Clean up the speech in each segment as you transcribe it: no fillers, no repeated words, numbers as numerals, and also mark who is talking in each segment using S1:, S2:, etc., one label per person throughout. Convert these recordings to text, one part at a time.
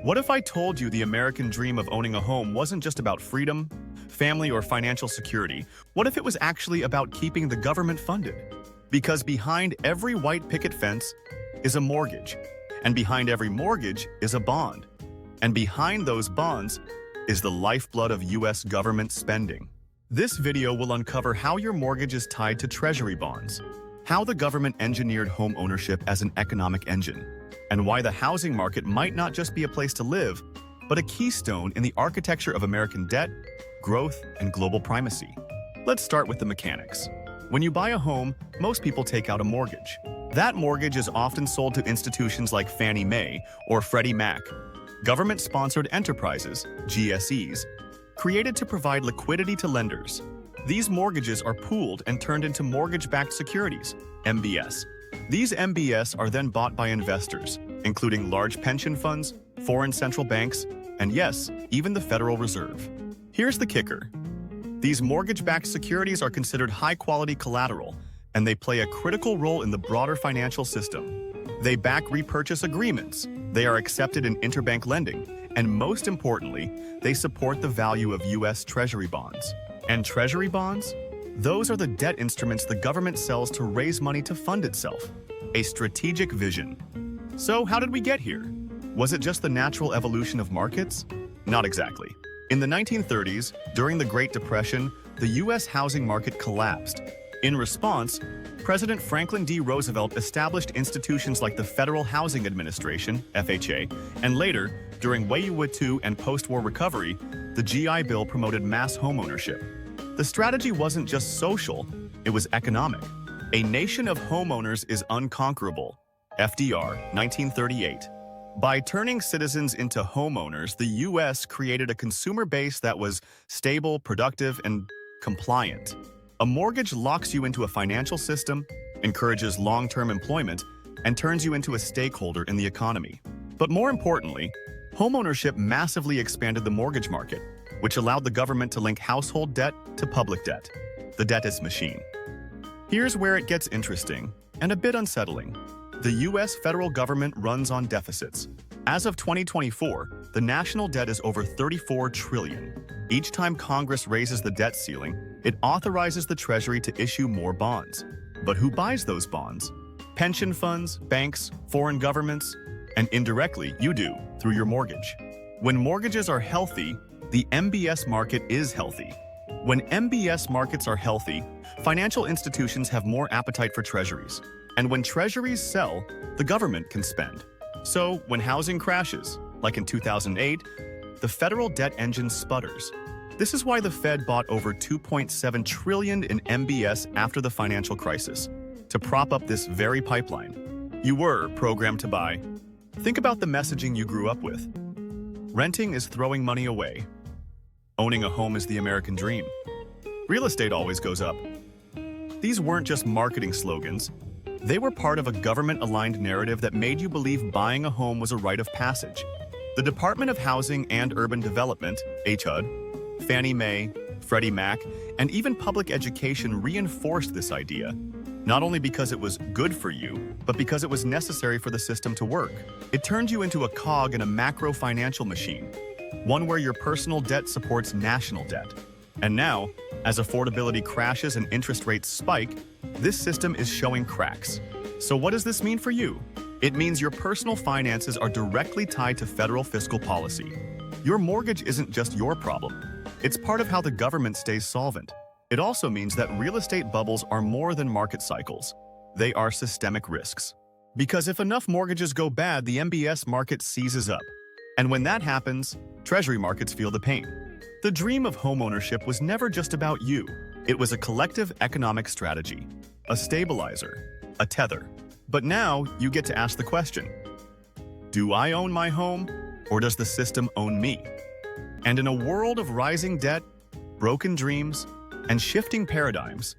S1: What if I told you the American dream of owning a home wasn't just about freedom, family, or financial security? What if it was actually about keeping the government funded? Because behind every white picket fence is a mortgage, and behind every mortgage is a bond, and behind those bonds is the lifeblood of U.S. government spending. This video will uncover how your mortgage is tied to treasury bonds, how the government engineered home ownership as an economic engine, and why the housing market might not just be a place to live, but a keystone in the architecture of American debt, growth, and global primacy. Let's start with the mechanics. When you buy a home, most people take out a mortgage. That mortgage is often sold to institutions like Fannie Mae or Freddie Mac, government-sponsored enterprises, GSEs, created to provide liquidity to lenders. These mortgages are pooled and turned into mortgage-backed securities, MBS. These MBS are then bought by investors, including large pension funds, foreign central banks, and yes, even the Federal Reserve. Here's the kicker. These mortgage-backed securities are considered high-quality collateral, and they play a critical role in the broader financial system. They back repurchase agreements, they are accepted in interbank lending, and most importantly, they support the value of U.S. Treasury bonds. And Treasury bonds? Those are the debt instruments the government sells to raise money to fund itself. A strategic vision. So how did we get here? Was it just the natural evolution of markets? Not exactly. In the 1930s, during the Great Depression, the U.S. housing market collapsed. In response, President Franklin D. Roosevelt established institutions like the Federal Housing Administration, FHA, and later, during World War II and post-war recovery, the GI Bill promoted mass homeownership. The strategy wasn't just social, it was economic. A nation of homeowners is unconquerable. FDR, 1938. By turning citizens into homeowners, the U.S. created a consumer base that was stable, productive, and compliant. A mortgage locks you into a financial system, encourages long-term employment, and turns you into a stakeholder in the economy. But more importantly, homeownership massively expanded the mortgage market, which allowed the government to link household debt to public debt, the debtist machine. Here's where it gets interesting and a bit unsettling. The U.S. federal government runs on deficits. As of 2024, the national debt is over $34 trillion. Each time Congress raises the debt ceiling, it authorizes the Treasury to issue more bonds. But who buys those bonds? Pension funds, banks, foreign governments, and indirectly, you do, through your mortgage. When mortgages are healthy, the MBS market is healthy. When MBS markets are healthy, financial institutions have more appetite for treasuries. And when treasuries sell, the government can spend. So when housing crashes, like in 2008, the federal debt engine sputters. This is why the Fed bought over $2.7 trillion in MBS after the financial crisis, to prop up this very pipeline. You were programmed to buy. Think about the messaging you grew up with. Renting is throwing money away. Owning a home is the American dream. Real estate always goes up. These weren't just marketing slogans. They were part of a government-aligned narrative that made you believe buying a home was a rite of passage. The Department of Housing and Urban Development, HUD, Fannie Mae, Freddie Mac, and even public education reinforced this idea, not only because it was good for you, but because it was necessary for the system to work. It turned you into a cog in a macro financial machine, one where your personal debt supports national debt. And now, as affordability crashes and interest rates spike, this system is showing cracks. So what does this mean for you? It means your personal finances are directly tied to federal fiscal policy. Your mortgage isn't just your problem. It's part of how the government stays solvent. It also means that real estate bubbles are more than market cycles. They are systemic risks. Because if enough mortgages go bad, the MBS market seizes up. And when that happens, treasury markets feel the pain. The dream of homeownership was never just about you. It was a collective economic strategy, a stabilizer, a tether. But now you get to ask the question, do I own my home, or does the system own me? And in a world of rising debt, broken dreams, and shifting paradigms,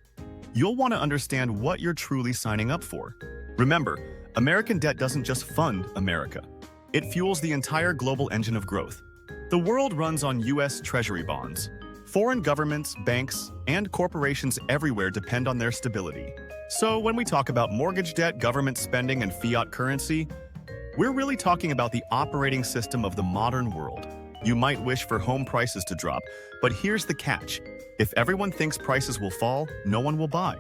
S1: you'll want to understand what you're truly signing up for. Remember, American debt doesn't just fund America. It fuels the entire global engine of growth. The world runs on U.S. Treasury bonds. Foreign governments, banks, and corporations everywhere depend on their stability. So when we talk about mortgage debt, government spending, and fiat currency, We're really talking about the operating system of the modern world. You might wish for home prices to drop, but here's the catch. If everyone thinks prices will fall, no one will buy.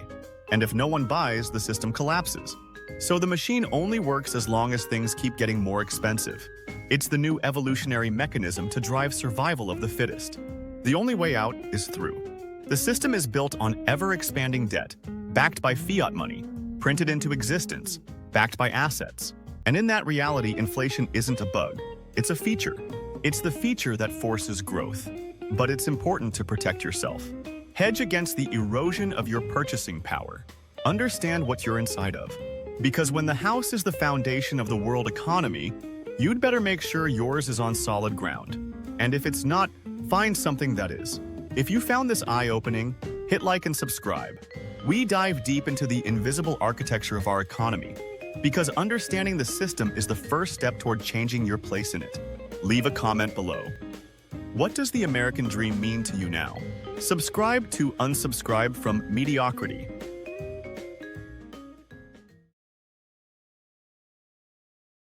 S1: And if no one buys, the system collapses. So the machine only works as long as things keep getting more expensive. It's the new evolutionary mechanism to drive survival of the fittest. The only way out is through. The system is built on ever-expanding debt, backed by fiat money, printed into existence, backed by assets. And in that reality, inflation isn't a bug. It's a feature. It's the feature that forces growth. But it's important to protect yourself. Hedge against the erosion of your purchasing power. Understand what you're inside of. Because when the house is the foundation of the world economy, you'd better make sure yours is on solid ground. And if it's not, find something that is. If you found this eye-opening, hit like and subscribe. We dive deep into the invisible architecture of our economy, because understanding the system is the first step toward changing your place in it. Leave a comment below. What does the American dream mean to you now? Subscribe to unsubscribe from mediocrity.